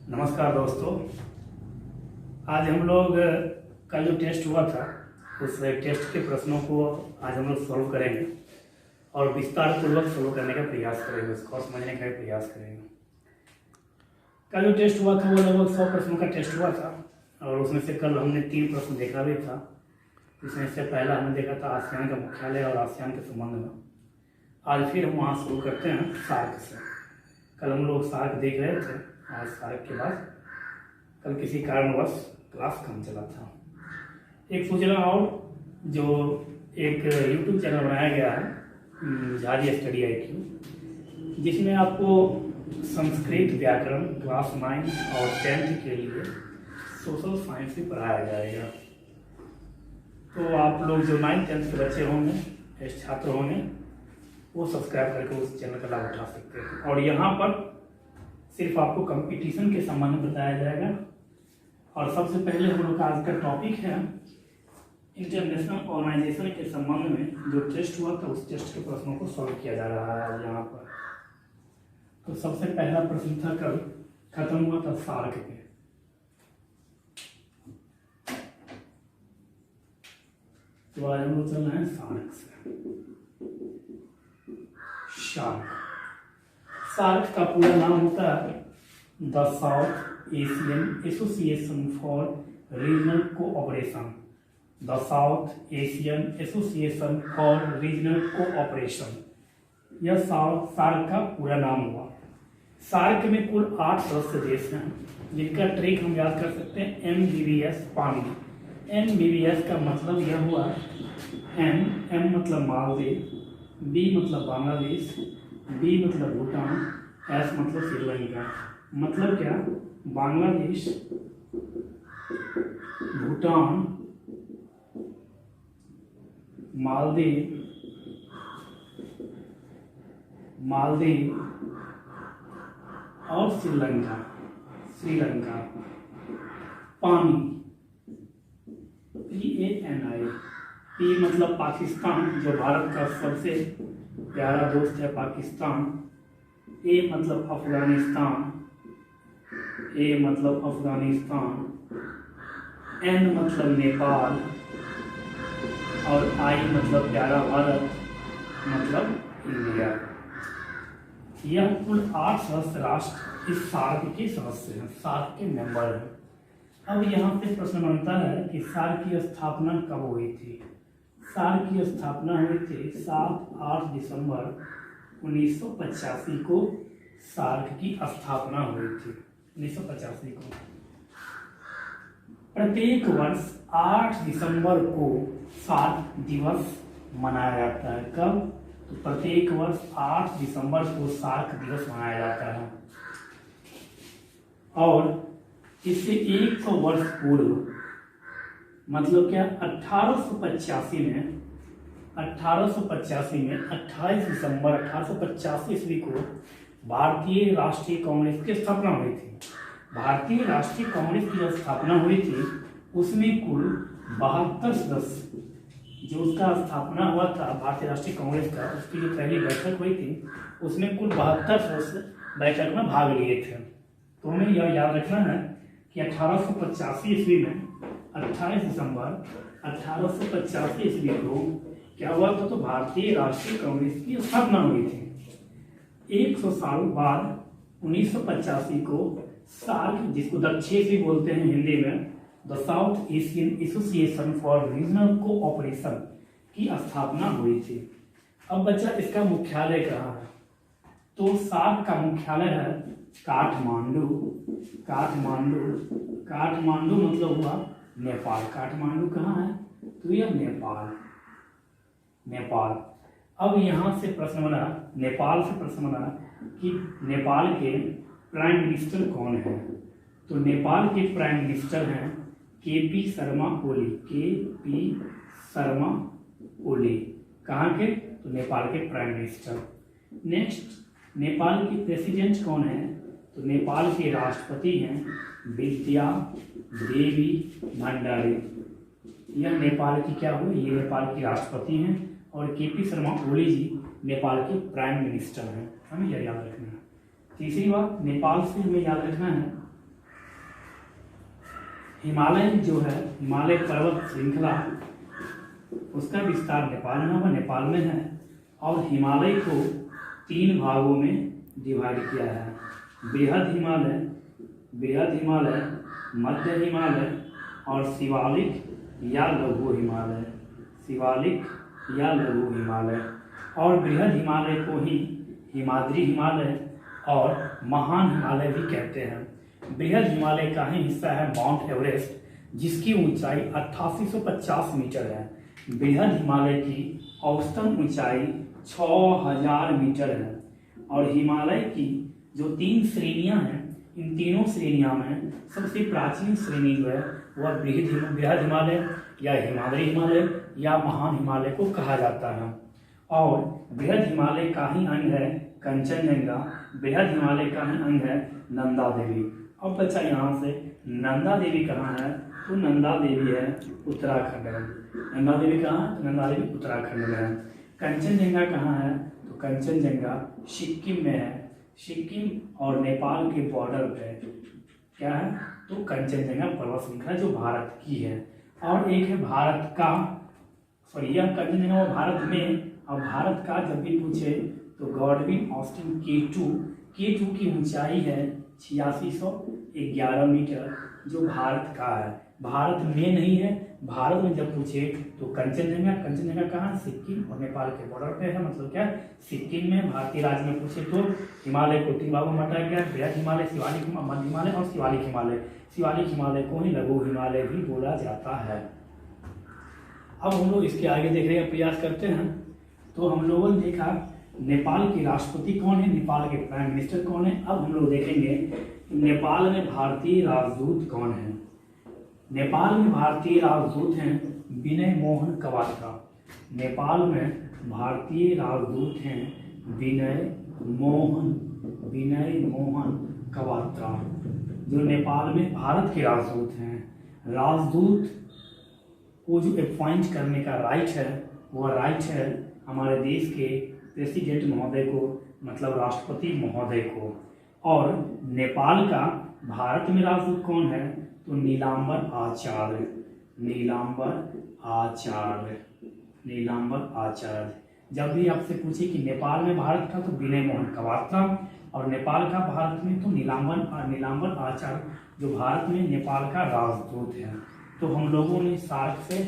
नमस्कार दोस्तों। आज हम लोग कल जो टेस्ट हुआ था उस टेस्ट के प्रश्नों को आज हम लोग सॉल्व करेंगे और विस्तार पूर्वक सॉल्व करने का प्रयास करेंगे, उसको समझने का प्रयास करेंगे। कल जो टेस्ट हुआ था वो लगभग 100 प्रश्नों का टेस्ट हुआ था और उसमें से कल हमने 3 प्रश्न देखा भी था। इसमें से पहला हमने देखा था आसियान का मुख्यालय और आसियान के संबंध में। आज फिर हम वहाँ शुरू करते हैं सार्क से। कल हम लोग सार्क देख रहे थे, आज सार्क के बाद कल किसी कारणवश क्लास कम चला था। एक सूचना और, जो एक YouTube चैनल बनाया गया है झाजी स्टडी IQ, जिसमें आपको संस्कृत व्याकरण क्लास 9 और 10th के लिए सोशल साइंस भी पढ़ाया जाएगा। तो आप लोग जो 9th 10th के बच्चे होंगे, छात्र होंगे, वो सब्सक्राइब करके उस चैनल का लाभ उठा सकते हैं। और यहाँ पर सिर्फ आपको कंपटीशन के संबंध में बताया जाएगा। और सबसे पहले हम लोग का आज का टॉपिक है इंटरनेशनल ऑर्गेनाइजेशन के संबंध में जो टेस्ट हुआ था उस टेस्ट के प्रश्नों को सॉल्व किया जा रहा है यहाँ पर। तो सबसे पहला प्रश्न था कल खत्म हुआ था सार्क पे। तो आज हम लोग चल रहे हैं सार्क से। सार्क का पूरा नाम होता है the south Asian association for regional cooperation. The south Asian association for regional cooperation, यह सार्क का पूरा नाम हुआ। सार्क में कुल 8 सदस्य देश हैं जिनका ट्रिक हम याद कर सकते हैं MBBS पानी। MBBS का मतलब यह हुआ M मतलब मालदीव, B मतलब बांग्लादेश, B मतलब भूटान, S मतलब श्रीलंका। मतलब क्या? बांग्लादेश, भूटान, मालदीव और श्रीलंका। पानी, PANI। P मतलब पाकिस्तान, जो भारत का सबसे प्यारा दोस्त है पाकिस्तान। A मतलब अफगानिस्तान, N मतलब नेपाल और I मतलब प्यारा भारत, मतलब इंडिया। यह कुल 8 सदस्य राष्ट्र इस सार्क के सदस्य हैं, सार्क के मेंबर हैं। अब यहाँ पे प्रश्न बनता है कि सार्क की स्थापना कब हुई थी? सार्क की स्थापना हुई थी 7-8 दिसंबर 1985 को। सार्क की स्थापना हुई थी 1985 को। प्रत्येक वर्ष 8 दिसंबर को सार्क दिवस मनाया जाता है। कब? तो प्रत्येक वर्ष 8 दिसंबर को सार्क दिवस मनाया जाता है। और इससे 100 वर्ष पूर्व, मतलब क्या, 1885 में 28 दिसंबर 1885 ईस्वी को भारतीय राष्ट्रीय कांग्रेस की स्थापना हुई थी। भारतीय राष्ट्रीय कांग्रेस की जब स्थापना हुई थी उसमें कुल 72 सदस्य, जो उसका स्थापना हुआ था भारतीय राष्ट्रीय कांग्रेस का, उसकी जो पहली बैठक हुई थी उसमें कुल 72 सदस्य बैठक में भाग लिए थे। तो हमें यह याद रखना है कि 1885 ईस्वी में 28 दिसंबर 1885 ईस्वी को क्या हुआ था? तो भारतीय राष्ट्रीय कांग्रेस की स्थापना हुई थी। 100 साल बाद 1985 को सार्क, जिसको द6 भी बोलते हैं हिंदी में, the south Asian association for regional cooperation की स्थापना हुई थी। अब बच्चा, इसका मुख्यालय कहाँ है? तो सार्क का मुख्यालय है काठमांडू। काठमांडू मतलब हुआ नेपाल। काठमांडू कहाँ है? तो यह नेपाल। अब यहाँ से प्रश्न बना, नेपाल से प्रश्न बना कि नेपाल के प्राइम मिनिस्टर कौन है? तो नेपाल के प्राइम मिनिस्टर हैं KP शर्मा ओली। कहाँ के? तो नेपाल के प्राइम मिनिस्टर। नेक्स्ट, नेपाल की प्रेसिडेंट कौन है? तो नेपाल के राष्ट्रपति हैं विद्या देवी भंडारी। यह नेपाल की क्या हुई? ये नेपाल की राष्ट्रपति हैं और KP शर्मा ओली जी नेपाल के प्राइम मिनिस्टर हैं। हमें यह याद रखना है। तीसरी बात, नेपाल से हमें याद रखना है हिमालय जो है, हिमालय पर्वत श्रृंखला, उसका विस्तार नेपाल में व नेपाल में है। और हिमालय को 3 भागों में डिवाइड किया है, बृहद हिमालय, मध्य हिमालय और शिवालिक या लघु हिमालय, और बृहद हिमालय को ही हिमाद्री हिमालय और महान हिमालय भी कहते हैं। बृहद हिमालय का ही हिस्सा है माउंट एवरेस्ट, जिसकी ऊंचाई 8850 मीटर है। बृहद हिमालय की औसतन ऊंचाई 6000 मीटर है। और हिमालय की जो 3 श्रेणियां हैं, इन तीनों श्रेणियों में सबसे प्राचीन श्रेणी जो है वह बृहद हिमालय या हिमाद्री हिमालय या महान हिमालय को कहा जाता है। और बृहद हिमालय का ही अंग है कंचनजंगा, बृहद हिमालय का ही अंग है नंदा देवी। अब बच्चा यहाँ से नंदा देवी कहाँ है, तो नंदा देवी है उत्तराखंड में। नंदा देवी कहाँ है, तो नंदा देवी उत्तराखंड में है। कंचनजंगा कहाँ है, तो कंचनजंगा सिक्किम में है। सिक्किम और नेपाल के बॉर्डर पे क्या है, तो कंचनजंगा पर्वत श्रृंखला जो भारत की है। और एक है भारत का, सॉरी यह कंचनजंगा वो भारत में, और भारत का जब भी पूछे तो गॉडविन ऑस्टिन K2 की ऊंचाई है 8611 मीटर, जो भारत का है, भारत में नहीं है। भारत में जब पूछे तो कंचनजंगा कहाँ, सिक्किम और नेपाल के बॉर्डर पे है। मतलब क्या, सिक्किम में भारतीय राज्य में पूछे तो हिमालय को 3 भागों में बांटा गया, बृहद हिमालय, शिवालिक हिमालय, मध्य हिमालय और शिवालिक हिमालय। शिवालिक हिमालय को ही लघु हिमालय भी बोला जाता है। अब हम लोग इसके आगे देखने का प्रयास करते हैं। तो हम लोगों ने देखा नेपाल के राष्ट्रपति कौन है, नेपाल के प्राइम मिनिस्टर कौन है। अब हम लोग देखेंगे नेपाल में भारतीय राजदूत कौन है। नेपाल में भारतीय राजदूत हैं विनय मोहन कवात्रा। नेपाल में भारतीय राजदूत हैं विनय मोहन कवात्रा, जो नेपाल में भारत के राजदूत हैं। राजदूत को जो अपॉइंट करने का राइट है, वह राइट है हमारे देश के प्रेसिडेंट महोदय को, मतलब राष्ट्रपति महोदय को। और नेपाल का भारत में राजदूत कौन है, तो नीलांबर आचार्य। जब भी आपसे पूछे कि नेपाल में भारत का, तो विनय मोहन कवात्रा, और नेपाल का भारत में तो नीलांबर आचार्य, जो भारत में नेपाल का राजदूत है। तो हम लोगों ने सार्क से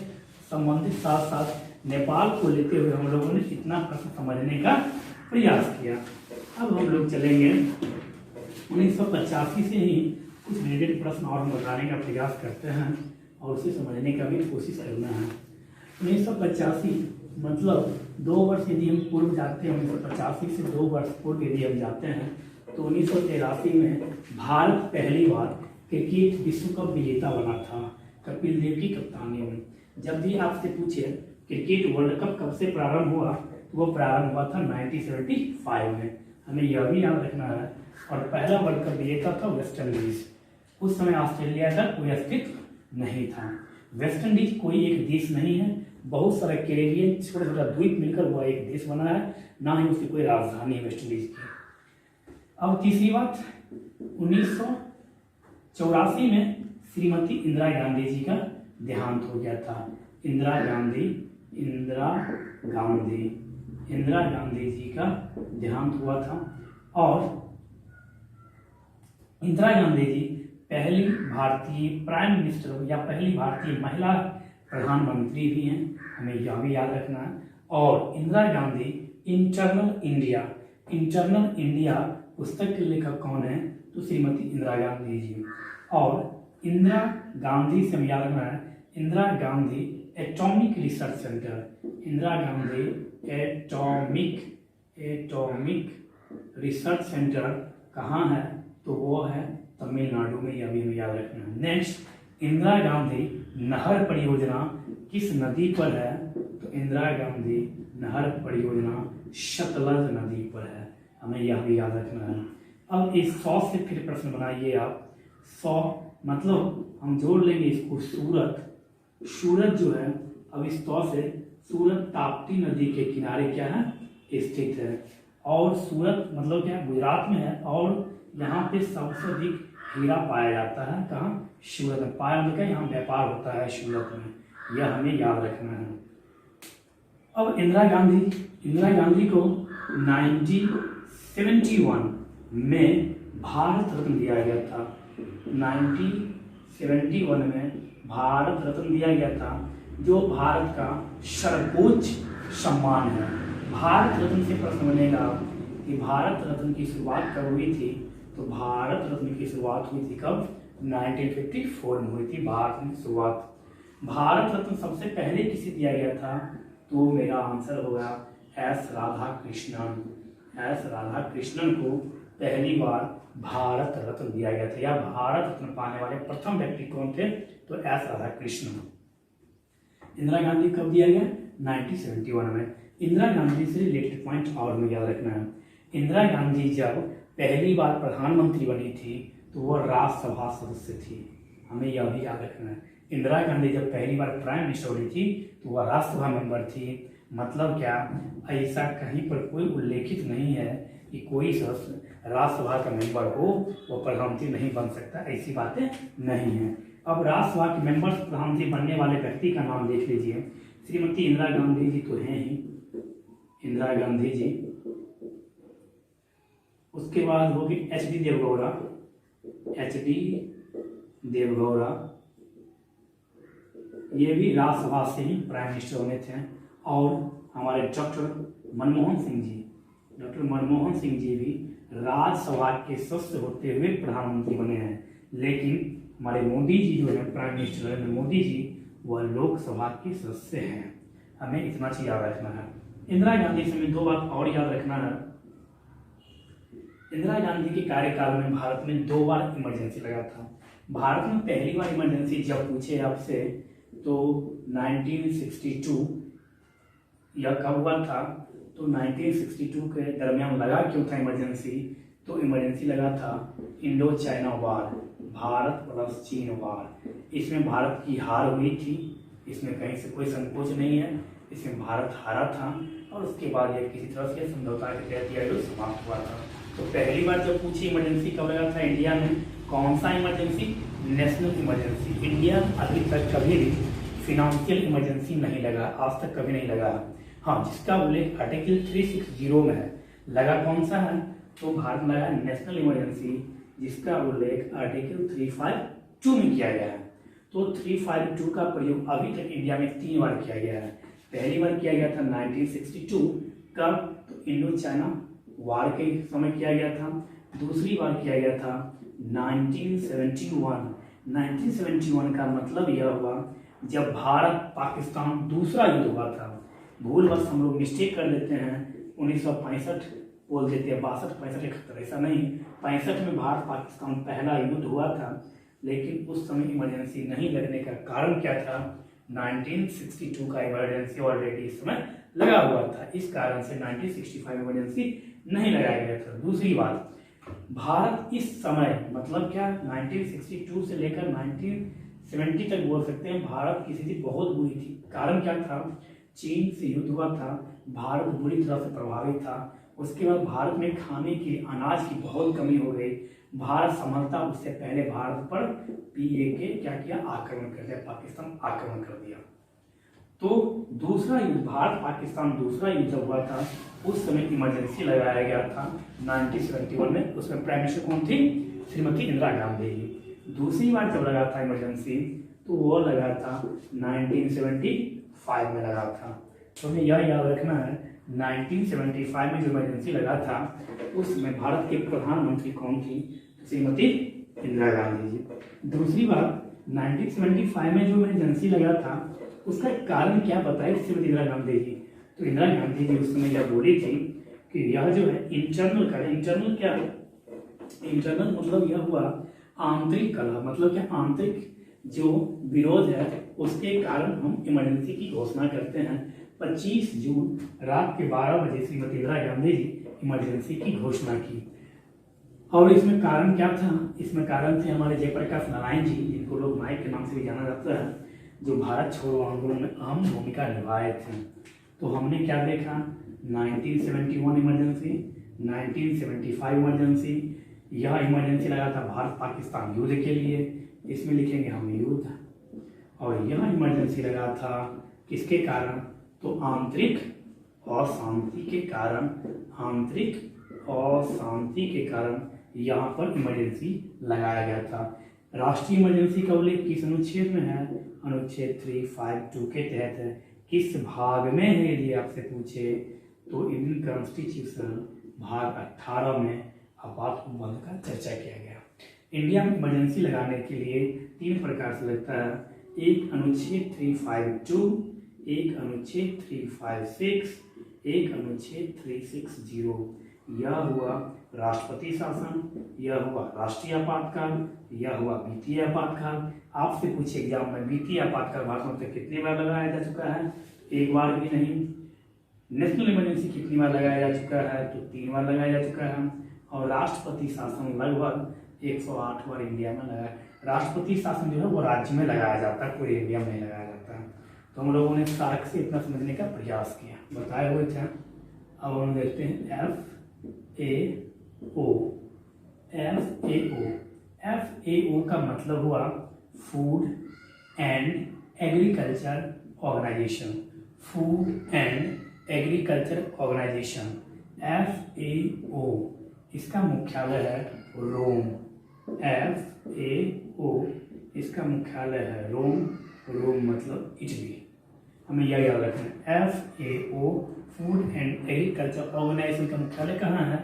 संबंधित साथ साथ नेपाल को लेते हुए हम लोगों ने इतना प्रश्न समझने का प्रयास किया। अब हम लोग चलेंगे 1985 से ही कुछ रिलेटेड प्रश्न और हम बताने का प्रयास करते हैं और उसे समझने का भी कोशिश करना है। 1985 मतलब 2 वर्ष यदि हम पूर्व जाते हैं, 1985 से 2 वर्ष पूर्व यदि हम जाते हैं, तो 1983 में भारत पहली बार क्रिकेट विश्व कप विजेता बना था कपिल देव की कप्तानी में। जब भी आपसे पूछे क्रिकेट वर्ल्ड कप कब से प्रारंभ हुआ, तो वो प्रारंभ हुआ था 1975 में। हमें यह भी याद रखना है। और पहला वर्ल्ड कप विजेता था वेस्ट इंडीज। उस समय ऑस्ट्रेलिया का कोई अस्तित्व नहीं था। वेस्ट इंडीज कोई एक देश नहीं है, बहुत सारे कैरेबियन छोटा छोटा द्वीप मिलकर वह एक देश बना है, ना ही उसकी कोई राजधानी है वेस्ट इंडीज की। अब तीसरी बात, 1984 में श्रीमती इंदिरा गांधी जी का देहांत हो गया था। इंदिरा गांधी जी का देहांत हुआ था। और इंदिरा गांधी जी पहली भारतीय प्राइम मिनिस्टर या पहली भारतीय महिला प्रधानमंत्री भी हैं, हमें यह भी याद रखना है। और इंदिरा गांधी इंटरनल इंडिया पुस्तक के लेखक कौन है, तो श्रीमती इंदिरा गांधी जी। और इंदिरा गांधी से याद रखना है, Indira Gandhi atomic research research centre कहाँ है, तो वो है तमिलनाडु में, यह भी हमें याद रखना है। नेक्स्ट, इंदिरा गांधी नहर परियोजना किस नदी पर है, तो इंदिरा गांधी नहर परियोजना सतलज नदी पर है, हमें यह भी याद रखना है। अब इस 100 से फिर प्रश्न बनाइए आप। 100 मतलब हम जोड़ लेंगे इसको सूरत जो है, अब इस 100 से सूरत ताप्ती नदी के किनारे क्या है, स्थित है। और सूरत मतलब क्या, गुजरात में है। और यहाँ पे सबसे अधिक हीरा पाया जाता है। कहाँ? सूरत में। पाया मतलब यहाँ व्यापार होता है सूरत में, यह हमें याद रखना है। अब इंदिरा गांधी को 1971 में भारत रत्न दिया गया था। 1971 में भारत रत्न दिया गया था, जो भारत का सर्वोच्च सम्मान है। भारत रत्न से प्रश्न बनेगा कि भारत रत्न की शुरुआत कब हुई थी? तो भारत रत्न की शुरुआत हुई थी कब? 1954 में हुई थी भारत में शुरुआत। भारत रत्न सबसे पहले किसे दिया गया था? तो मेरा आंसर होगा एस राधाकृष्णन। एस राधाकृष्णन को पहली बार भारत रत्न दिया गया था, या भारत रत्न पाने वाले प्रथम व्यक्ति कौन थे? तो एस राधाकृष्णन। इंदिरा गांधी कब दिया गया? 1971 में। इंदिरा गांधी से रिलेटेड पॉइंट और हमें याद रखना है। इंदिरा गांधी जब पहली बार प्रधानमंत्री बनी थी तो वह राज्यसभा सदस्य थी, हमें यह भी याद रखना है। इंदिरा गांधी जब पहली बार प्राइम मिनिस्टर बनी थी तो वह राज्यसभा मेंबर थी। मतलब क्या? ऐसा कहीं पर कोई उल्लेखित नहीं है कि कोई सदस्य राज्यसभा का मेंबर हो वो प्रधानमंत्री नहीं बन सकता, ऐसी बातें नहीं है। अब राज्यसभा के मेंबर प्रधानमंत्री बनने वाले व्यक्ति का नाम देख लीजिए। श्रीमती इंदिरा गांधी जी तो हैं ही, इंदिरा गांधी जी। उसके बाद होगी एच डी देवगौड़ा। एच डी देवगौड़ा ये भी राज्यसभा से ही प्राइम मिनिस्टर बने थे। और हमारे डॉक्टर मनमोहन सिंह जी भी राज्यसभा के सदस्य होते हुए प्रधानमंत्री बने हैं। लेकिन हमारे मोदी जी जो है प्राइम मिनिस्टर नरेंद्र मोदी जी, वह लोकसभा के सदस्य हैं। हमें इतना चीज याद रखना है। इंदिरा गांधी से हमें दो बात और याद रखना है। इंदिरा गांधी के कार्यकाल में भारत में 2 बार इमरजेंसी लगा था। भारत में पहली बार इमरजेंसी जब पूछे आपसे तो 1962 यह कब हुआ था? तो 1962 के दरमियान लगा क्यों था इमरजेंसी? तो इमरजेंसी लगा था Indo China war, Bharat plus चीन वार। इसमें भारत की हार हुई थी, इसमें कहीं से कोई संकोच नहीं है। इसमें भारत हारा था और उसके बाद यह किसी तरह से समझौता के तहत यह युद्ध समाप्त हुआ था। तो पहली बार जब पूछी इमरजेंसी कब लगा था इंडिया में, कौन सा इमरजेंसी? National emergency. इंडिया अभी तक कभी भी फिनेंशियल इमरजेंसी नहीं लगा, आज तक कभी नहीं लगा। हाँ, जिसका उल्लेख आर्टिकल 360 में है। लगा कौन सा है? तो भारत में लगा नेशनल इमरजेंसी, जिसका उल्लेख आर्टिकल 352 में किया गया है। तो 352 का प्रयोग अभी तक इंडिया में 3 बार किया गया है। पहली बार किया गया था 1962 कब? तो इंडो चाइना वार के समय किया गया था। दूसरी बार किया गया था 1971। 1971 का मतलब यह हुआ जब भारत पाकिस्तान दूसरा युद्ध हुआ था। भूलवश हम लोग मिस्टेक कर देते हैं, 1965 बोल देते हैं, 62, 65, 71, ऐसा नहीं। 65 में भारत पाकिस्तान पहला युद्ध हुआ था, लेकिन उस समय इमरजेंसी नहीं लगने का कारण क्या था? 1962 का इमरजेंसी ऑलरेडी इस समय लगा हुआ था, इस कारण से 1965 इमरजेंसी नहीं लगाया गया था। दूसरी बात, भारत इस समय मतलब क्या 1962 से लेकर 1970 तक बोल सकते हैं भारत की स्थिति बहुत बुरी थी। कारण क्या था? चीन से युद्ध हुआ था, भारत बुरी तरह से प्रभावित था। उसके बाद भारत में खाने की अनाज की बहुत कमी हो गई। भारत संभलता उससे पहले भारत पर PAK क्या किया? आक्रमण कर दिया, पाकिस्तान आक्रमण कर दिया। तो दूसरा युद्ध भारत पाकिस्तान दूसरा युद्ध हुआ था, उस समय इमरजेंसी लगाया गया था 1971 में। उसमें प्राइम मिनिस्टर कौन थी? श्रीमती इंदिरा गांधी जी। दूसरी बार जब लगा था इमरजेंसी तो वो लगा था 1975 में लगा था। तो हमें यह याद रखना है 1975 में जो इमरजेंसी लगा था उसमें भारत के प्रधानमंत्री कौन थी? श्रीमती इंदिरा गांधी जी। दूसरी बात 1975 में जो इमरजेंसी लगा था उसका कारण क्या बताए श्रीमती इंदिरा गांधी जी? तो इंदिरा गांधी जी उस समय यह बोली थी कि यह जो है इंटरनल कलह। इंटरनल क्या? इंटरनल मतलब यह हुआ आंतरिक कलह, मतलब क्या? आंतरिक जो विरोध है उसके कारण हम इमरजेंसी की घोषणा करते हैं। 25 जून रात के 12 बजे श्रीमती इंदिरा गांधी जी इमरजेंसी की घोषणा की। और इसमें कारण क्या था? इसमें कारण थे हमारे जयप्रकाश नारायण जी, जिनको लोग नायक के नाम से भी जाना जाता है, जो भारत छोड़ो आंदोलन में अहम भूमिका निभाए थे। तो हमने क्या देखा? 1971 इमरजेंसी, 1975 इमरजेंसी, यह इमरजेंसी लगा था भारत पाकिस्तान युद्ध के लिए, इसमें लिखेंगे हम युद्ध। और यह इमरजेंसी लगा था किसके कारण, तो आंतरिक अशांति के कारण, आंतरिक अशांति के कारण यहाँ पर इमरजेंसी लगाया गया था। राष्ट्रीय इमरजेंसी का उल्लेख किस अनुच्छेद में है, अनुच्छेद 352 के तहत है। किस भाग में है यदि आपसे पूछे तो इंडियन कॉन्स्टिट्यूशन भाग 18 में आपात उपबंध का चर्चा किया गया। इंडिया में इमरजेंसी लगाने के लिए 3 प्रकार से लगता है, एक अनुच्छेद 352, एक अनुच्छेद 356, एक अनुच्छेद 360। यह हुआ राष्ट्रपति शासन, यह हुआ राष्ट्रीय आपातकाल, यह हुआ वित्तीय आपातकाल। आपसे पूछे एग्जाम में वित्तीय आपातकाल भारत में तक कितनी बार लगाया जा चुका है, एक बार भी नहीं। नेशनल इमरजेंसी कितनी बार लगाया जा चुका है, तो 3 बार लगाया जा चुका है। और राष्ट्रपति शासन लगभग 108 बार इंडिया में लगाया। राष्ट्रपति शासन जो है वो राज्य में लगाया जाता है, पूरे इंडिया में नहीं लगाया जाता है। तो हम लोगों ने सार्क से इतना समझने का प्रयास किया, बताए हुए थे। अब हम देखते हैं FAO। FAO का मतलब हुआ food and agriculture organisation, food and agriculture organisation FAO। इसका मुख्यालय है रोम। FAO इसका मुख्यालय है रोम, रोम मतलब इटली। हमें यह याद रखना है, FAO food and agriculture organisation का मुख्यालय कहाँ है,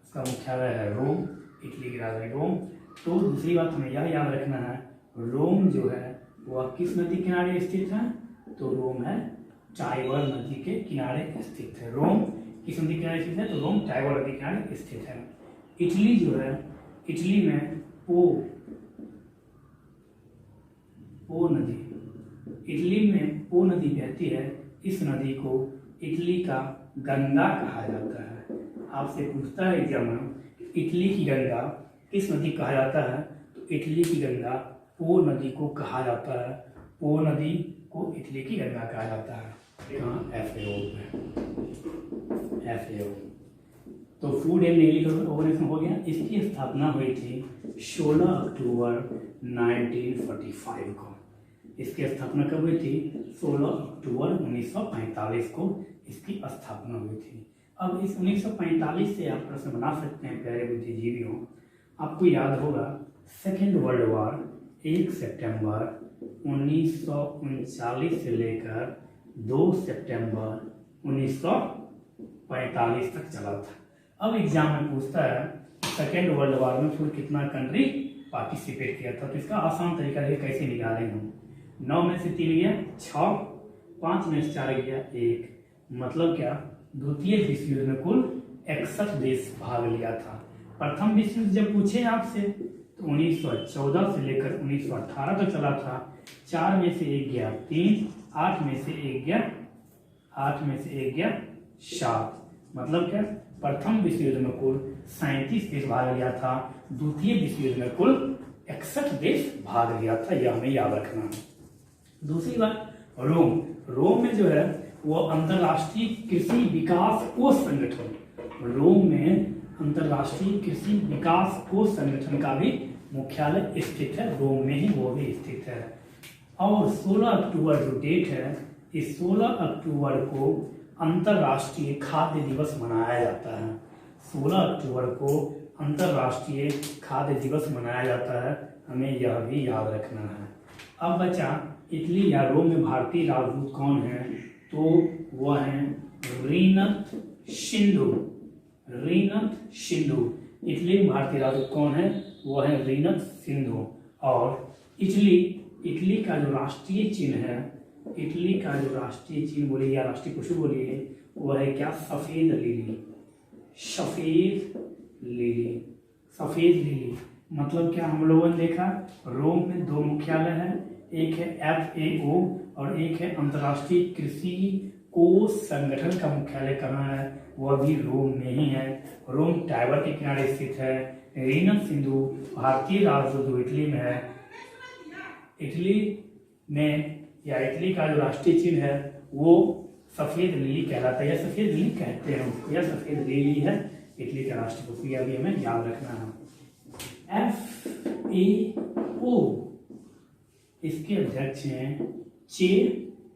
उसका मुख्यालय है रोम, इटली की राजधानी रोम। तो दूसरी बात हमें यह याद रखना है, रोम जो है वह किस नदी किनारे स्थित है, तो रोम है टाइबर नदी के किनारे स्थित है। रोम किस नदी किनारे स्थित है, तो रोम टाइबर नदी किनारे स्थित है। इटली जो है, इटली में पो नदी, इटली में पो नदी बहती है। इस नदी को इटली का गंगा कहा जाता है। आपसे पूछता है एग्जाम में, इटली की गंगा किस नदी कहा जाता है, तो इटली की गंगा पो नदी को कहा जाता है। पो नदी को इटली की गंगा कहा जाता है। यहाँ FAO है, FAO। तो फूड एंड एग्रीकल्चर ऑर्गेनाइजेशन हो गया। इसकी स्थापना हुई थी 16 अक्टूबर 1945 को। इसकी स्थापना कब हुई थी, 16 अक्टूबर 1945 को इसकी स्थापना हुई थी। अब इस 1945 से आप प्रश्न बना सकते हैं प्यारे बुद्धिजीवियों। आपको याद होगा सेकेंड वर्ल्ड वॉर 1 सितंबर 1939 से लेकर 2 सितंबर 1945 तक चला था। अब एग्जाम में पूछता है सेकेंड वर्ल्ड वॉर में कुल कितना कंट्री पार्टिसिपेट किया था, तो इसका आसान तरीका है कैसे निकालेंगे हम। 9 में से 3 गया 6, 5 में से 4 गया 1, मतलब क्या, द्वितीय विश्व युद्ध में कुल 61 देश भाग लिया था। प्रथम विश्व युद्ध जब पूछे आपसे तो 1914 से लेकर 1918 तक चला था। 4 में से 1 गया 3, 8 में से 1 गया 7, मतलब क्या, प्रथम विश्व युद्ध में कुल 37 देश भाग लिया था। द्वितीय विश्व युद्ध में कुल 61 देश भाग लिया था, यह हमें याद रखना है। दूसरी बात, रोम में जो है वो अंतरराष्ट्रीय कृषि विकास कोष संगठन, रोम में अंतरराष्ट्रीय कृषि विकास कोष संगठन का भी मुख्यालय स्थित है, रोम में ही वो भी स्थित है। और 16 अक्टूबर जो डेट है, इस 16 अक्टूबर को अंतरराष्ट्रीय खाद्य दिवस मनाया जाता है। 16 अक्टूबर को अंतरराष्ट्रीय खाद्य दिवस मनाया जाता है, हमें यह भी याद रखना है। अब बचा इटली या रोम में भारतीय राजदूत कौन है, तो वह है रीनत सिंधु। इटली में भारतीय राजदूत कौन है, वह है रीनत सिंधु। और इटली का जो राष्ट्रीय चिन्ह है, इटली का जो राष्ट्रीय चिन्ह बोलिए या राष्ट्रीय पशु बोलिए, वह है क्या, सफेद लिली। मतलब क्या, हम लोगों ने देखा रोम में 2 मुख्यालय है, एक है FAO और एक है अंतर्राष्ट्रीय कृषि कोष संगठन का मुख्यालय कहाँ है, वह भी रोम में ही है। रोम टाइबर के किनारे स्थित है। रीनत सिंधु भारतीय राजदूत इटली में है। इटली का जो राष्ट्रीय चिन्ह है वो सफेद लिली कहलाता है, या सफेद लिली कहते हैं उसको, या सफेद लिली है इटली का राष्ट्रीय पशु, यह भी हमें याद रखना है। FAO इसके अध्यक्ष हैं चे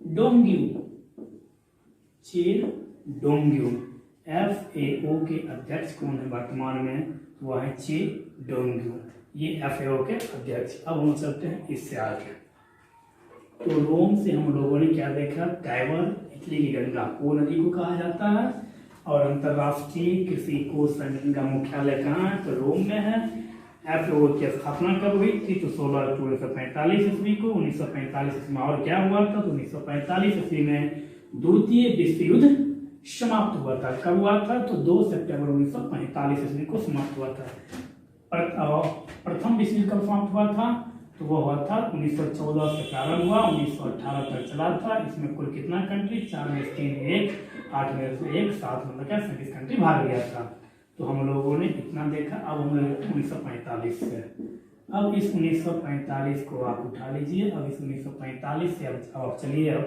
डोंग्यू। FAO के अध्यक्ष कौन है वर्तमान में? वो है चे डोंग्यू, ये FAO के अध्यक्ष। अब हम चलते हैं इससे आगे। तो रोम से हम लोगों ने क्या देखा? टाइबर, इटली की गंगा, वो नदी को कहा जाता है। और अंतरराष्ट्रीय कृषि कोष संगठन का मुख्यालय कहाँ है? तो रोम में है। FAO की स्थापना कब हुई थी? तो 16 अक्टूबर 1945 ईस्वी को। 1945 ईस्वी में और क्या हुआ था? तो 1945 ईस्वी में द्वितीय विश्व युद्ध समाप्त हुआ था। कब हुआ था? तो 2 सितंबर 1945 ईस्वी को समाप्त हुआ था। प्रथम विश्व युद्ध कब समाप्त हुआ था? तो वो हुआ था 1914 से प्रारंभ हुआ, 1918 तक चला था। इसमें कुल कितना कंट्री? 4 में से 3 1, 8 में से 1, 7 मतलब क्या 37 कंट्री भाग गया था। तो हम लोगों ने इतना देखा। अब हम लोग 1945 से, अब इस 1945 को आप उठा लीजिए। अब इस 1945 से अब चलिए। अब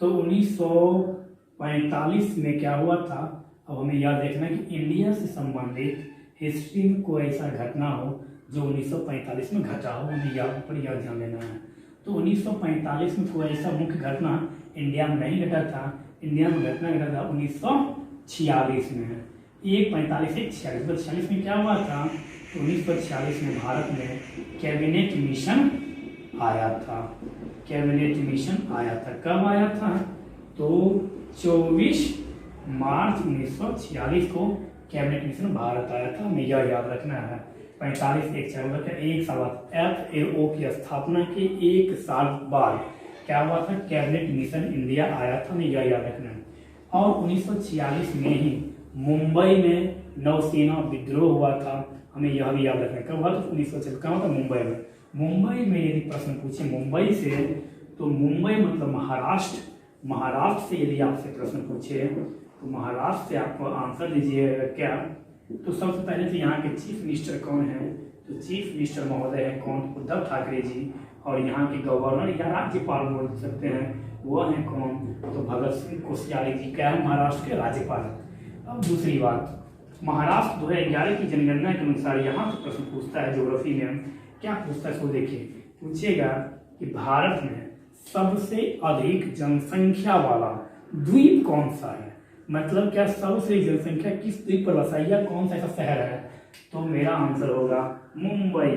तो 1945 में क्या हुआ था? अब हमें यह देखना कि इंडिया से संबंधित हिस्ट्री में कोई ऐसा घटना हो जो 1945 में घटा हो, हमें यहाँ पर यह ध्यान देना है। तो 1945 में कोई ऐसा मुख्य घटना इंडिया में नहीं घटा था। इंडिया में घटना घटा था 1946 में। 1945 से 46 में क्या हुआ था? तो 1946 में भारत में कैबिनेट मिशन आया था। कैबिनेट मिशन आया था। कब आया था? तो 24 मार्च 1946 को कैबिनेट मिशन भारत आया था। हमें यह याद रखना है। 45 एक साल FAO की स्थापना के 1 साल बाद क्या हुआ था? कैबिनेट मिशन इंडिया आया था। हमें यह याद रखना है। और 1946 में ही मुंबई में नौसेना विद्रोह हुआ था। हमें यह भी याद रखना है। कब हुआ? तो 1946 कहाँ था? मुंबई में। मुंबई में यदि प्रश्न पूछे मुंबई से, तो मुंबई मतलब महाराष्ट्र। महाराष्ट्र से यदि आपसे प्रश्न पूछे तो महाराष्ट्र से आपको आंसर दीजिएगा क्या? तो सबसे पहले तो यहाँ के चीफ मिनिस्टर कौन है? तो चीफ मिनिस्टर महोदय है कौन? उद्धव ठाकरे जी। और यहाँ के गवर्नर या राज्यपाल बोल सकते हैं, वो हैं कौन? तो भगत सिंह कोश्यारी जी क्या है? महाराष्ट्र के राज्यपाल। अब दूसरी बात, महाराष्ट्र 2011 की जनगणना के अनुसार यहाँ से प्रश्न पूछता है ज्योग्राफी में। क्या पूछता है? सो देखिए, पूछेगा कि भारत में सबसे अधिक जनसंख्या वाला द्वीप कौन सा है? मतलब क्या सबसे जनसंख्या किस द्वीप पर बसा है या कौन सा ऐसा शहर है? तो मेरा आंसर होगा मुंबई।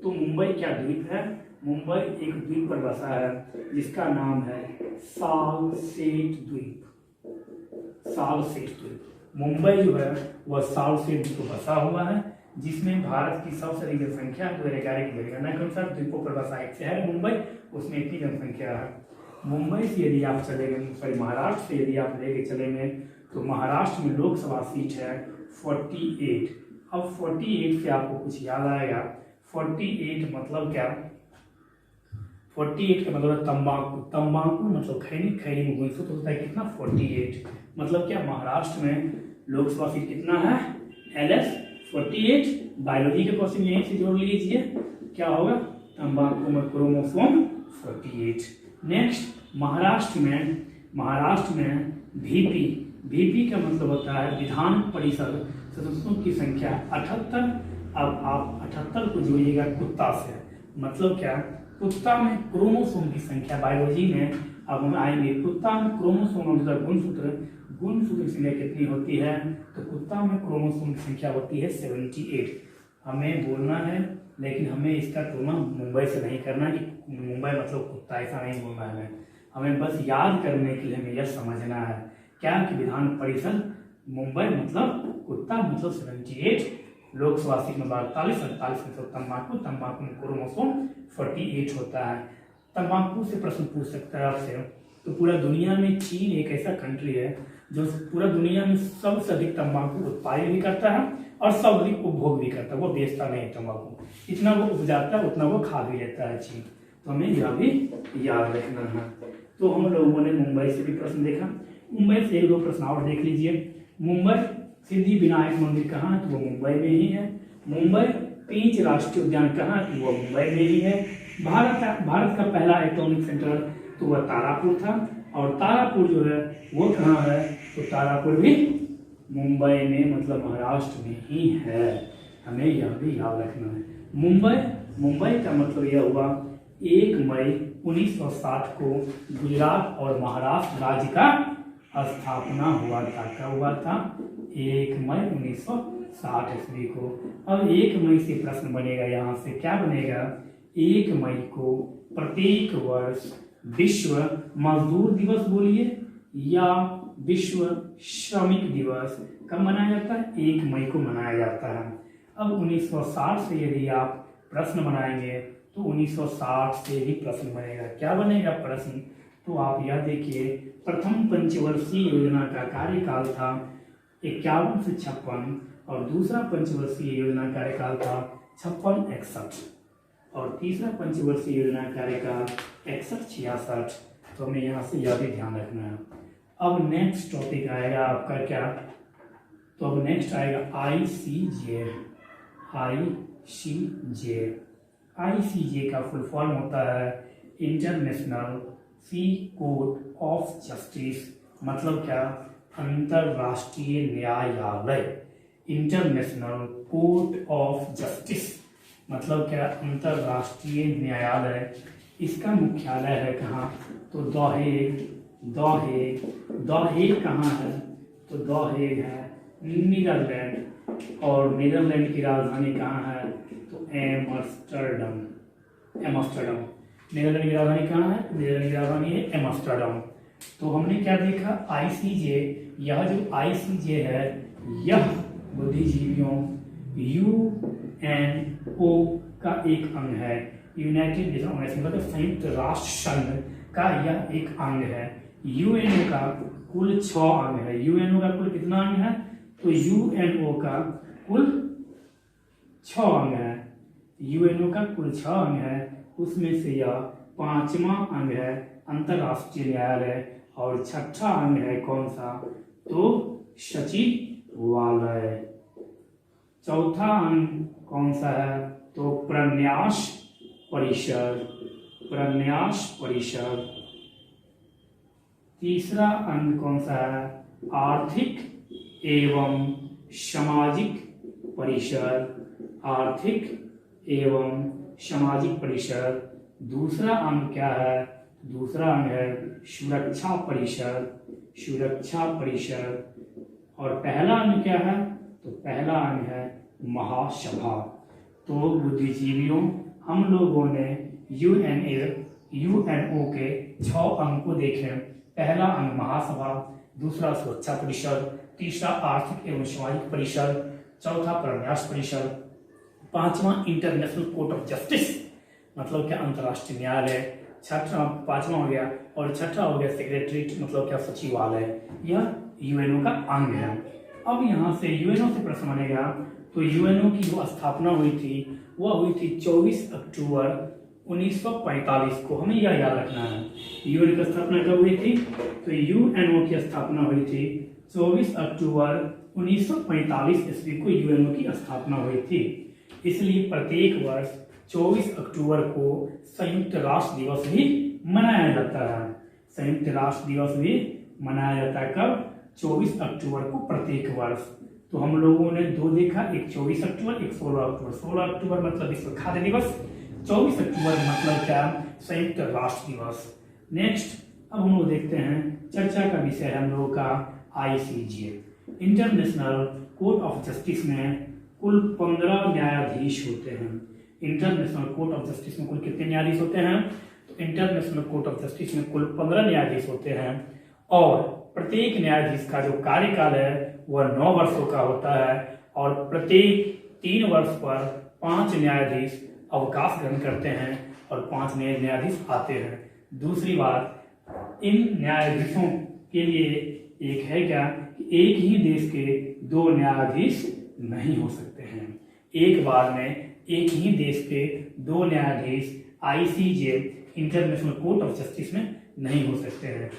तो मुंबई क्या द्वीप है? मुंबई एक द्वीप पर बसा है जिसका नाम है सालसेट द्वीप। सालसेट द्वीप, मुंबई जो है वह सालसेट द्वीप पर बसा हुआ है, जिसमें भारत की सबसे अधिक जनसंख्या 2011 की जनगणना के अनुसार द्वीपों पर बसा एक शहर है मुंबई, उसमें इतनी जनसंख्या है। मुंबई से यदि आप चलेंगे, सॉरी महाराष्ट्र से यदि आप लेके चलेंगे तो महाराष्ट्र में लोकसभा सीट है 48। अब 48 से आपको कुछ याद आएगा। 48 मतलब क्या? 48 का मतलब है तंबाकू। तंबाकू मतलब खैनी, खैनी में गुणसूत्र होता है कितना? 48। मतलब क्या? महाराष्ट्र में लोकसभा सीट कितना है? LS 48। बायोलॉजी के क्वेश्चन यहीं से जोड़ लीजिए, क्या होगा? तंबाकू में क्रोमोसोम 48। नेक्स्ट, महाराष्ट्र में VP का मतलब होता है विधान परिषद सदस्यों की संख्या 78। अब आप 78 को जोड़िएगा कुत्ता से, मतलब क्या? कुत्ता में क्रोमोसोम की संख्या बायोलॉजी में अब हम आएंगे। कुत्ता में क्रोमोसोम मतलब गुणसूत्र की संख्या कितनी होती है? तो कुत्ता में क्रोमोसोम की संख्या होती है 78। हमें बोलना है, लेकिन हमें इसका तुलना मुंबई से नहीं करना कि मुंबई मतलब कुत्ता, ऐसा नहीं बोलना है। हमें बस याद करने के लिए हमें यह समझना है क्या कि विधान परिषद मुंबई मतलब कुत्ता मतलब 78, लोकसभा सीट में 48 में तंबाकू में क्रोमोसोम 48 होता है। तंबाकू से प्रश्न पूछ सकता है आपसे। तो पूरा दुनिया में चीन एक ऐसा कंट्री है जो पूरा दुनिया में सबसे अधिक तंबाकू उत्पादन भी करता है और सब अधिक उपभोग भी करता है। वो बेचता नहीं तंबाकू, इतना वो उपजाता है उतना वो खा भी लेता है चीन। तो हमें यह भी याद रखना है। तो हम लोगों ने मुंबई से भी प्रश्न देखा। मुंबई से 1-2 प्रश्न और देख लीजिए। मुंबई सिद्धि विनायक मंदिर कहाँ है? तो वो मुंबई में ही है। मुंबई पींच राष्ट्रीय उद्यान कहाँ है? तो वो मुंबई में ही है। भारत का पहला एटॉमिक सेंटर तो वह तारापुर था, और तारापुर जो है वो कहाँ है? तो तारापुर भी मुंबई में मतलब महाराष्ट्र में ही है। हमें यह भी याद रखना है। मुंबई का मतलब यह हुआ 1 मई 1960 को गुजरात और महाराष्ट्र राज्य का स्थापना हुआ था। कब हुआ था? 1 मई 1960 ईस्वी को। अब 1 मई से प्रश्न बनेगा, यहाँ से क्या बनेगा? 1 मई को प्रत्येक वर्ष विश्व मजदूर दिवस बोलिए या विश्व श्रमिक दिवस कब मनाया जाता है? 1 मई को मनाया जाता है। अब 1960 से यदि आप प्रश्न बनाएंगे तो 1960 से भी प्रश्न बनेगा। क्या बनेगा प्रश्न? तो आप यह देखिए, प्रथम पंचवर्षीय योजना का कार्यकाल था 51 से 56 और दूसरा पंचवर्षीय योजना कार्यकाल था 56-61 और तीसरा पंचवर्षीय योजना कार्यकाल 61-66। तो हमें यहाँ से यह भी ध्यान रखना है। अब नेक्स्ट टॉपिक आएगा आपका क्या? तो अब नेक्स्ट आएगा ICJ का फुल फॉर्म होता है international sea court of justice. मतलब क्या? अंतरराष्ट्रीय न्यायालय। इंटरनेशनल कोर्ट ऑफ जस्टिस मतलब क्या? अंतरराष्ट्रीय न्यायालय। इसका मुख्यालय है कहाँ? तो दहेग कहाँ है? तो दहेग है नीदरलैंड और नीदरलैंड की राजधानी कहाँ है? तो एम्स्टर्डम। नीदरलैंड की राजधानी कहाँ है? नीदरलैंड की राजधानी है एम्स्टर्डम। तो हमने क्या देखा? ICJ। यह जो ICJ है यह बुद्धिजीवियों UNO का एक अंग है। यूनाइटेड नेशन ऑर्गेनाइजेशन मतलब संयुक्त राष्ट्र संघ का यह एक अंग है। UNO का कुल 6 अंग है। UNO का कुल कितना अंग है? तो UNO का कुल 6 अंग है। UNO का कुल 6 अंग है, उसमें से यह 5वां अंग है अंतरराष्ट्रीय न्यायालय और 6ठा अंग है कौन सा? तो सचिवालय। 4था अंग कौन सा है? तो प्रन्यास परिषद। तीसरा अंग कौन सा है? आर्थिक एवं सामाजिक परिषद। दूसरा अंग क्या है? दूसरा अंग है सुरक्षा परिषद। और पहला अंग क्या है? तो पहला अंग है महासभा। तो बुद्धिजीवियों, हम लोगों ने UNO के 6 अंग को देखे। पहला अंग महासभा, दूसरा सुरक्षा परिषद, तीसरा आर्थिक एवं सामाजिक परिषद, चौथा प्रन्यास परिषद, 5वां इंटरनेशनल कोर्ट ऑफ जस्टिस मतलब क्या? अंतरराष्ट्रीय न्यायालय। 5वां हो गया और 6ठा हो गया सेक्रेटरीट मतलब क्या? सचिवालय। यह UNO का अंग है। अब यहाँ से UNO से प्रश्न बनेगा। तो UNO की जो स्थापना हुई थी वह हुई थी 24 अक्टूबर 1945 को। हमें यह याद रखना है UNO की स्थापना कब हुई थी? तो UNO की स्थापना हुई थी 24 अक्टूबर 1945 ईस्वी को UNO की स्थापना हुई थी। इसलिए प्रत्येक वर्ष 24 अक्टूबर को संयुक्त राष्ट्र दिवस भी मनाया जाता है। संयुक्त राष्ट्र दिवस भी मनाया जाता है कब? 24 अक्टूबर को प्रत्येक वर्ष। तो हम लोगों ने 2 देखा, एक 24 अक्टूबर, एक 16 अक्टूबर। 16 अक्टूबर मतलब विश्व खाद्य दिवस, 24 अक्टूबर मतलब क्या? संयुक्त राष्ट्र दिवस। नेक्स्ट अब हम लोग देखते हैं, चर्चा का विषय है हम लोगों का ICJ international court of justice में कुल 15 न्यायाधीश होते हैं। इंटरनेशनल कोर्ट ऑफ जस्टिस में कुल कितने न्यायाधीश होते हैं? तो इंटरनेशनल कोर्ट ऑफ जस्टिस में कुल 15 न्यायाधीश होते हैं और प्रत्येक न्यायाधीश का जो कार्यकाल है वह 9 वर्षों का होता है और प्रत्येक 3 वर्ष पर 5 न्यायाधीश अवकाश ग्रहण करते हैं और 5 नए न्यायाधीश आते हैं। दूसरी बात, इन न्यायाधीशों के लिए एक है क्या कि एक ही देश के 2 न्यायाधीश नहीं हो सकते हैं। एक बार में एक ही देश के 2 न्यायाधीश ICJ international court of justice में नहीं हो सकते हैं।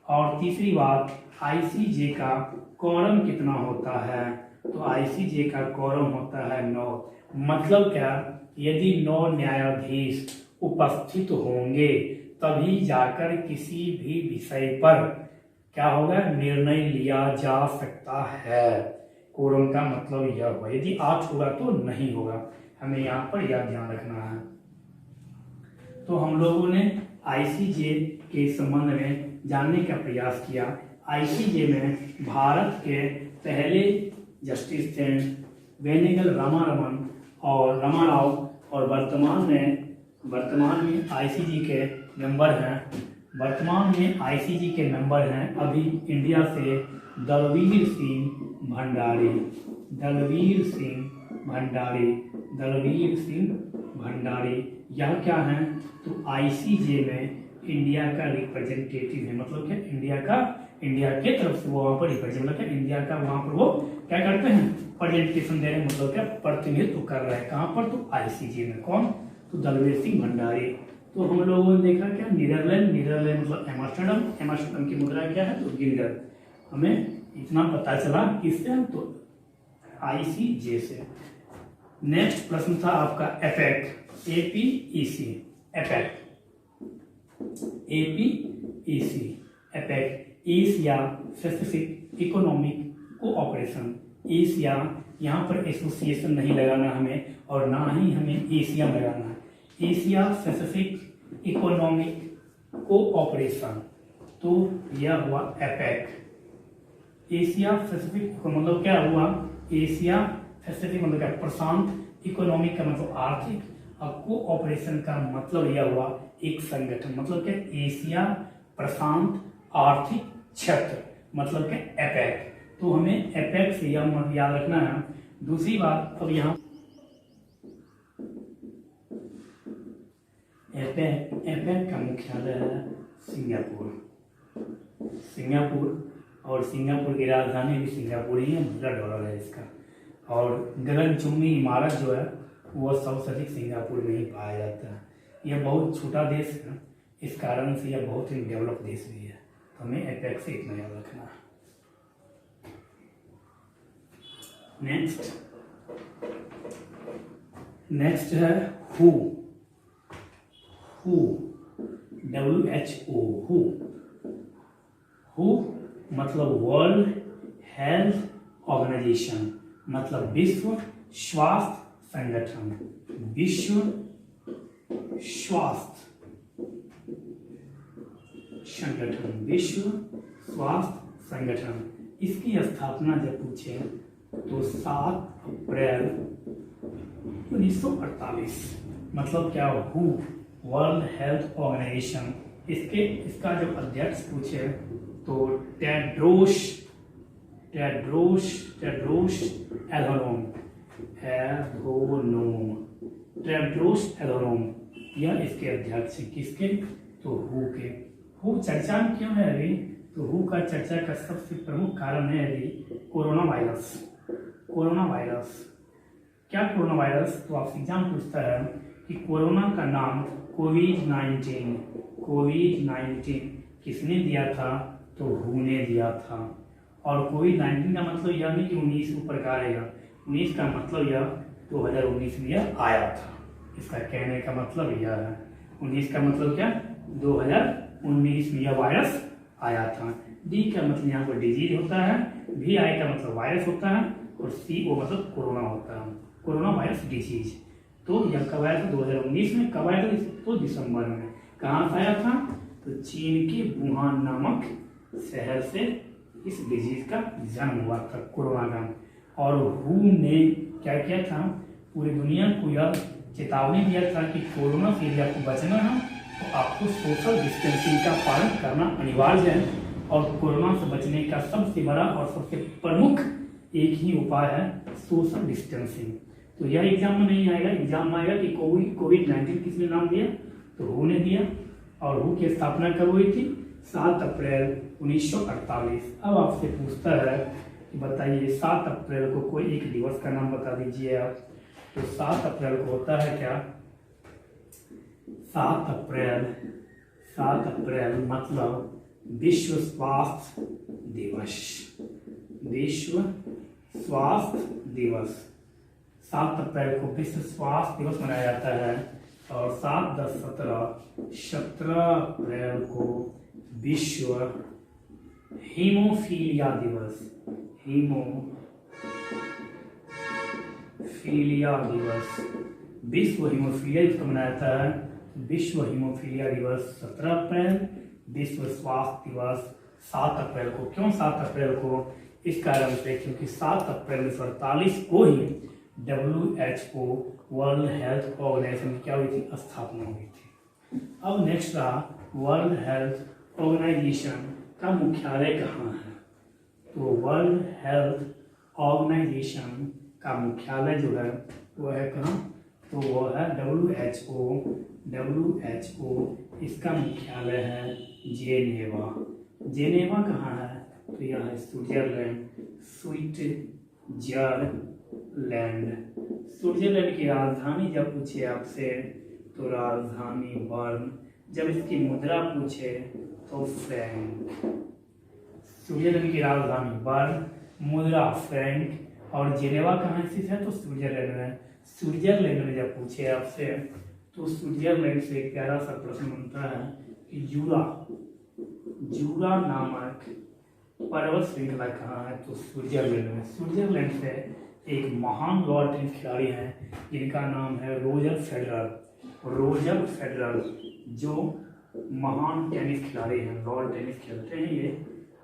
और तीसरी बात, ICJ का कोरम कितना होता है? तो ICJ का कोरम होता है 9। मतलब क्या? यदि 9 न्यायाधीश उपस्थित होंगे तभी जाकर किसी भी विषय पर क्या होगा? निर्णय लिया जा सकता है। कोरम का मतलब यह हुआ, यदि 8 होगा तो नहीं होगा, हमें यहाँ पर यह ध्यान रखना है। तो हम लोगों ने आईसीजे के संबंध में जानने का प्रयास किया। आईसीजे में भारत के पहले जस्टिस थे वेनेगल रामारमन और रामाराव, और वर्तमान में आईसीजे के मेंबर हैं। वर्तमान में आईसीजे के मेंबर हैं अभी इंडिया से दलवीर सिंह भंडारी, दलवीर सिंह भंडारी। यह क्या है? तो आईसीजे में इंडिया का रिप्रेजेंटेटिव है, मतलब क्या इंडिया के तरफ से वो वहाँ पर रिप्रेजेंट, मतलब क्या इंडिया का वहाँ पर वो क्या करते हैं? प्रेजेंटेशन दे रहे हैं, मतलब क्या प्रतिनिधित्व कर रहे हैं। कहाँ पर? तो आईसीजे में। कौन? तो दलवीर सिंह भंडारी। तो हम लोगों ने देखा क्या, नीदरलैंड मतलब एमस्टरडम की मुद्रा क्या है? तो गिल्डर। हमें इतना पता चला किससे? तो आईसीजे से। नेक्स्ट प्रश्न था आपका APEC, APEC, APEC Asia Pacific economic cooperation. Asia, यहाँ पर एसोसिएशन नहीं लगाना हमें, और ना ही हमें एशिया लगाना है। एशिया पैसिफिक इकोनॉमिक कोऑपरेशन, तो यह हुआ एपेक। एशिया पैसिफिक मतलब क्या हुआ? एशिया पैसिफिक मतलब क्या? प्रशांत। इकोनॉमिक का मतलब आर्थिक, और कोऑपरेशन का मतलब यह हुआ एक संगठन, मतलब क्या? एशिया प्रशांत आर्थिक क्षेत्र, मतलब क्या? एपेक। तो हमें एपेक से यह याद रखना है। दूसरी बात, अब यहाँ एपेक का मुख्यालय है सिंगापुर, और सिंगापुर की राजधानी भी सिंगापुर ही है, मुद्रा डॉलर है इसका। और गगनचुंबी इमारत जो है वो सबसे अधिक सिंगापुर में ही पाया जाता है। यह बहुत छोटा देश है, इस कारण से यह बहुत ही डेवलप देश भी है। तो हमें एपेक से इतना याद रखना है। नेक्स्ट है WHO, WHO, WHO मतलब वर्ल्ड हेल्थ ऑर्गेनाइजेशन, मतलब विश्व स्वास्थ्य संगठन, विश्व स्वास्थ्य संगठन। इसकी स्थापना जब पूछे तो 7 अप्रैल 1948, मतलब क्या? WHO world health organisation. इसका जब अध्यक्ष पूछे तो टेड्रोस एधनोम, यह इसके अध्यक्ष हैं। किसके? तो WHO के। WHO चर्चा में क्यों है अभी? तो WHO का चर्चा का सबसे प्रमुख कारण है अभी कोरोना वायरस। क्या कोरोना वायरस? तो आपसे एग्जाम पूछता है कि कोरोना का नाम कोविड-19 किसने दिया था? तो WHO ने दिया था। और कोविड-19 का मतलब यह नहीं कि 19 ऊपर का आएगा, 19 का मतलब यह 2019 में यह आया था। इसका कहने का मतलब यह है, 19 का मतलब क्या? 2019 में यह वायरस आया था। D का मतलब यहाँ पर डिजीज होता है, VI का मतलब वायरस होता है, और CO मतलब कोरोना होता है, कोरोना वायरस डिजीज। तो यह कब आया था? 2019 में। कब आया था? तो दिसंबर में। कहाँ से आया था? तो चीन के वुहान नामक शहर से इस डिजीज का जन्म हुआ था, कोरोना का। और WHO ने क्या किया था? पूरी दुनिया को यह चेतावनी दिया था कि कोरोना से यदि आपको बचना है तो आपको सोशल डिस्टेंसिंग का पालन करना अनिवार्य है। और कोरोना से बचने का सबसे बड़ा और सबसे प्रमुख एक ही उपाय है सोशल डिस्टेंसिंग। तो यह एग्जाम में नहीं आएगा, एग्जाम में आएगा कि कोविड-19 किसने नाम दिया? तो WHO ने दिया। और WHO की स्थापना कब हुई थी? 7 अप्रैल 1948। अब आपसे पूछता है कि बताइए 7 अप्रैल को कोई एक दिवस का नाम बता दीजिए आप। तो 7 अप्रैल को होता है क्या? 7 अप्रैल मतलब विश्व स्वास्थ्य दिवस। 7 अप्रैल को विश्व स्वास्थ्य दिवस मनाया जाता है। और 7, 10, 17 अप्रैल को विश्व हीमोफीलिया दिवस हीमोफीलिया दिवस। विश्व हीमोफीलिया दिवस कब मनाया जाता है? विश्व हीमोफीलिया दिवस 17 अप्रैल। विश्व स्वास्थ्य दिवस 7 अप्रैल को। क्यों 7 अप्रैल को? इस कारण से क्योंकि 7 अप्रैल 1948 को ही WHO वर्ल्ड हेल्थ ऑर्गेनाइजेशन की क्या हुई थी? स्थापना हुई थी। अब नेक्स्ट रहा वर्ल्ड हेल्थ ऑर्गेनाइजेशन का मुख्यालय कहाँ है? तो वर्ल्ड हेल्थ ऑर्गेनाइजेशन का मुख्यालय जो है वो है कहाँ? तो वो है WHO इसका मुख्यालय है जेनेवा। जेनेवा कहाँ है? तो यह है स्विट्जरलैंड। स्विट्जरलैंड की राजधानी जब पूछे आपसे तो राजधानी बर्न। जब इसकी मुद्रा पूछे तो फ्रैंक। स्विट्जरलैंड की राजधानी बर्न, मुद्रा फ्रैंक और जेनेवा कहाँ स्थित है? तो स्विट्जरलैंड में। स्विट्जरलैंड में जब पूछे आपसे तो स्विट्जरलैंड से एक प्यारा सा प्रश्न बनता है कि जूरा नामक पर्वत श्रृंखला कहाँ है? तो स्विट्जरलैंड में। स्विट्जरलैंड से एक महान लॉन टेनिस खिलाड़ी हैं जिनका नाम है रोजर फेडरर जो महान टेनिस खिलाड़ी हैं, लॉन टेनिस खेलते हैं, ये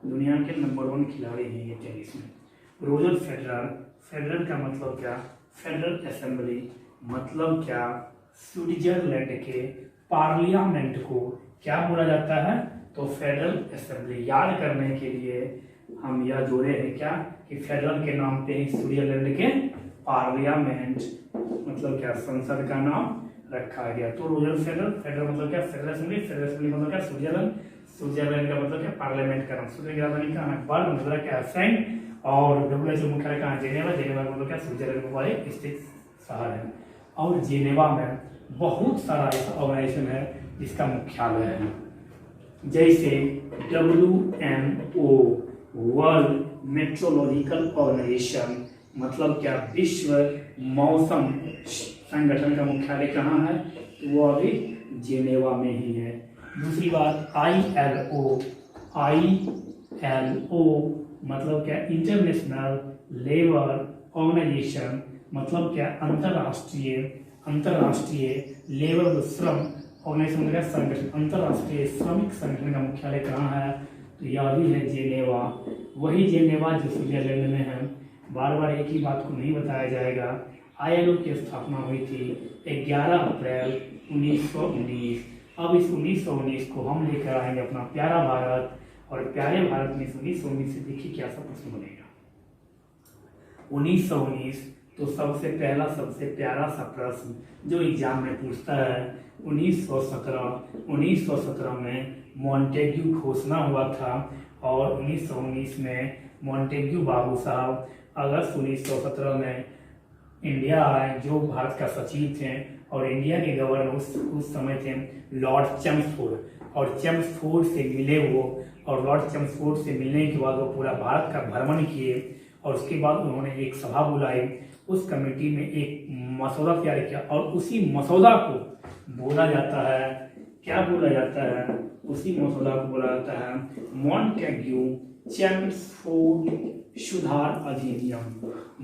दुनिया के नंबर 1 खिलाड़ी हैं ये टेनिस में। रोजर फेडरर का मतलब क्या? फेडरल असेंबली मतलब क्या? स्विट्जरलैंड के पार्लियामेंट को क्या बोला जाता है? तो फेडरल असेंबली। याद करने के लिए हम यह जोड़े हैं क्या कि फेडरल के नाम पे ही स्विट्जरलैंड के पार्लियामेंट मतलब क्या? संसद का नाम रखा गया। तो रोजर फेडरल मतलब क्या? फेडरल असेंबली मतलब क्या? स्विट्जरलैंड का मतलब क्या? पार्लियामेंट का नाम। स्विट्जरलैंड की राजधानी कहाँ है? बर्न मतलब क्या? फ्रैंक। और WHO मुख्यालय कहाँ है? जेनेवा मतलब क्या? स्विट्जरलैंड में स्थित शहर है। और जेनेवा में बहुत सारा ऐसा ऑर्गेनाइजेशन है जिसका मुख्यालय है, जैसे WMO वर्ल्ड मेट्रोलॉजिकल ऑर्गेनाइजेशन मतलब क्या? विश्व मौसम संगठन का मुख्यालय कहाँ है? तो वो अभी जेनेवा में ही है। दूसरी बात ILO मतलब क्या? इंटरनेशनल लेबर ऑर्गेनाइजेशन मतलब क्या? अंतरराष्ट्रीय लेबर श्रम ऑर्गेनाइजेशन का संगठन, अंतरराष्ट्रीय श्रमिक संगठन का मुख्यालय कहाँ है? तो यह भी है जेनेवा। वही जेनेवा जो स्विट्जरलैंड में है। बार बार एक ही बात को नहीं बताया जाएगा। ILO की स्थापना हुई थी 11 अप्रैल 1919। अब इस 1919 को हम लेकर आएंगे अपना प्यारा भारत, और प्यारे भारत में 1919 से देखिए क्या सा प्रश्न बनेगा। 1919 तो सबसे प्यारा सा प्रश्न जो एग्जाम में पूछता है 1917 में मॉन्टेग्यू घोषणा हुआ था, और 1919 में मॉन्टेग्यू बाबू साहब अगस्त 1917 में इंडिया आए, जो भारत का सचिव थे, और इंडिया के गवर्नर उस समय थे लॉर्ड चेम्सफोर्ड, और चेम्सफोर्ड से मिले वो, और लॉर्ड चेम्सफोर्ड से मिलने के बाद वो पूरा भारत का भ्रमण किए, और उसके बाद उन्होंने एक सभा बुलाई। उस कमेटी में एक मसौदा तैयार किया, और उसी मसौदा को बोला जाता है, क्या बोला जाता है? उसी मसौदा को बोला जाता है मॉन्टेग्यू चेम्सफोर्ड सुधार अधिनियम।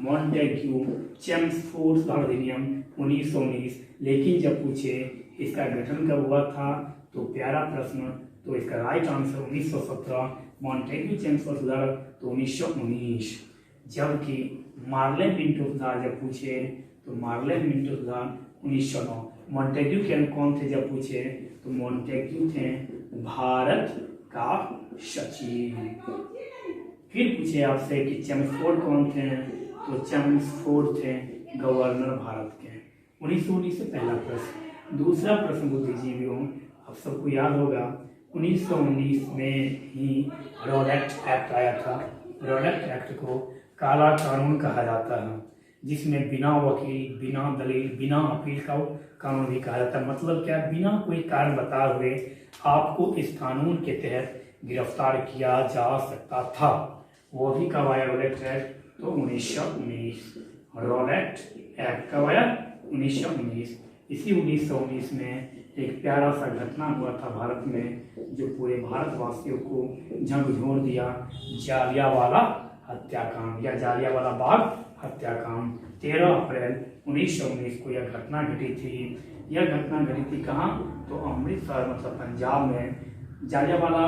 मॉन्टेग्यू चेम्सफोर्ड सुधार अधिनियम 1919। लेकिन जब पूछे इसका गठन कब हुआ था, तो प्यारा प्रश्न, तो इसका राइट आंसर 1917। मॉन्टेग्यू चेम्सफोर्ड सुधार तो 1919। जबकि मार्ले मिंटो सुधार जब पूछे तो मार्ले मिंटो सुधार 1909। मॉन्टेग्यू के कौन थे जब पूछे, तो मॉन्टेग्यू थे भारत का सचिव। फिर पूछे आपसे कि चेम्सफोर्ड कौन थे, तो चेम्सफोर्ड थे गवर्नर भारत के। 1919 से पहला प्रश्न। दूसरा प्रश्न बुद्धिजीवियों आप सबको याद होगा 1919 में ही रॉडेक्ट एक्ट आया था। रॉडेक्ट एक्ट को काला कानून कहा जाता है, जिसमें बिना वकील, बिना दलील, बिना अपील का कानून भी कहा जाता है। मतलब क्या? बिना कोई कारण बताए हुए आपको इस कानून के तहत गिरफ्तार किया जा सकता था। वो भी कब आया रॉडेक्ट एक्ट? तो 1919। रॉडेक्ट एक्ट कब आया? 1919। इसी 1919 में एक प्यारा सा घटना हुआ था भारत में, जो पूरे भारतवासियों को झकझोर दिया, जालियांवाला हत्याकांड या जालियांवाला बाग हत्याकांड। 13 अप्रैल 1919 को यह घटना घटी थी। यह घटना घटी थी कहाँ? तो अमृतसर मतलब पंजाब में जालियांवाला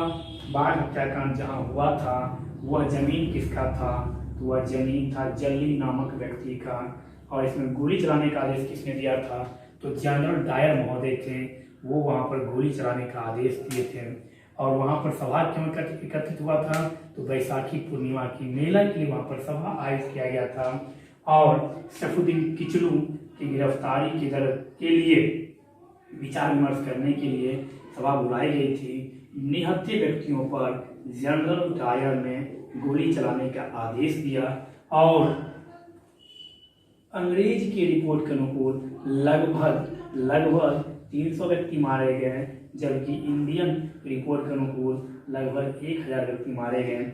बाग हत्याकांड जहाँ हुआ था, वह जमीन किसका था? तो वह जमीन था जल्ली नामक व्यक्ति का। और इसमें गोली चलाने का आदेश किसने दिया था? तो जनरल डायर महोदय थे, वो वहाँ पर गोली चलाने का आदेश दिए थे। और वहाँ पर सभा क्यों एकत्रित हुआ था? तो बैसाखी पूर्णिमा की मेला के लिए वहाँ पर सभा आयोजित किया गया था। और सैफुद्दीन किचलू की गिरफ्तारी की दर के लिए विचार विमर्श करने के लिए सभा बुलाई गई थी। निहत्थे व्यक्तियों पर जनरल डायर ने गोली चलाने का आदेश दिया और अंग्रेज की रिपोर्ट के अनुकूल लगभग 300 व्यक्ति मारे गए, जबकि इंडियन रिपोर्ट के अनुकूल लगभग 1000 व्यक्ति मारे गए।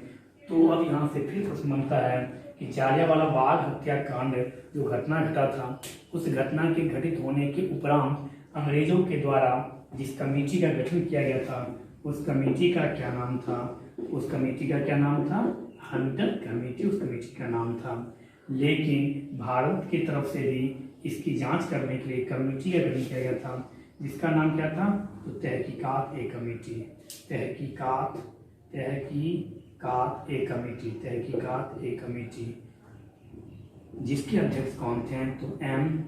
तो अब यहाँ से फिर प्रश्न बनता है कि जालियांवाला बाग हत्याकांड जो घटना घटा था, उस घटना के घटित होने के उपरांत अंग्रेजों के द्वारा जिस कमेटी का गठन किया गया था, उस कमेटी का क्या नाम था? उस कमेटी का क्या नाम था? हंटर कमेटी उस कमेटी का नाम था। लेकिन भारत की तरफ से भी इसकी जांच करने के लिए कमेटी का गठन किया गया था, जिसका नाम क्या था? तो तहकीकात ए कमेटी। तहकीकात ए कमेटी, जिसके अध्यक्ष कौन थे? तो एम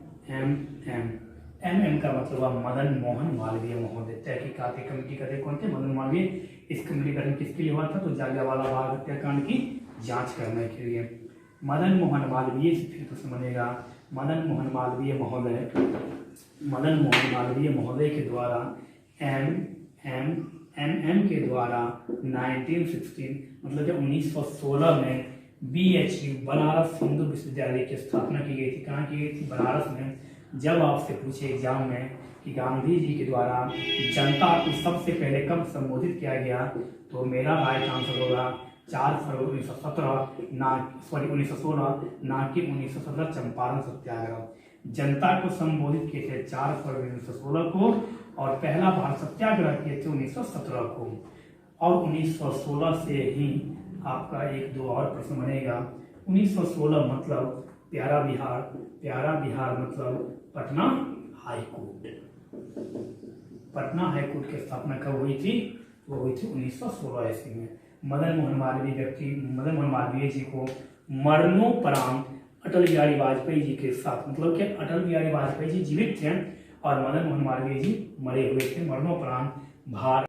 का मतलब हुआ मदन मोहन मालवीय महोदय। तहकीकात ए कमेटी का अध्यक्ष कौन थे? मदन मालवीय। इस कमेटी का गठन किसके लिए हुआ था? तो जालियांवाला बाग हत्याकांड की जांच करने के लिए। मदन मोहन मालवीय से फिर प्रश्न बनेगा। मदन मोहन मालवीय महोदय के द्वारा एम के द्वारा 1916 मतलब कि 1916 में BHU बनारस हिंदू विश्वविद्यालय की स्थापना की गई थी। कहाँ की गई थी? बनारस में। जब आपसे पूछे एग्जाम में कि गांधी जी के द्वारा जनता को सबसे पहले कब संबोधित किया गया, तो मेरा राइट आंसर होगा 4 फरवरी 1916 ना कि 1917 चंपारण सत्याग्रह। जनता को संबोधित किए थे 4 फरवरी 1916 को और पहला भारत सत्याग्रह किए थे 1917 को। और 1916 से ही आपका 1-2 और प्रश्न बनेगा। 1916 मतलब प्यारा बिहार मतलब Patna high court. Patna high court की स्थापना कब हुई थी? वो हुई थी 1916 ईस्वी में। मदन मोहन मालवीय जी को मरणोपरांत अटल बिहारी वाजपेयी जी के साथ, मतलब कि अटल बिहारी वाजपेयी जी जीवित थे और मदन मोहन मालवीय जी मरे हुए थे। मरणोपरांत भारत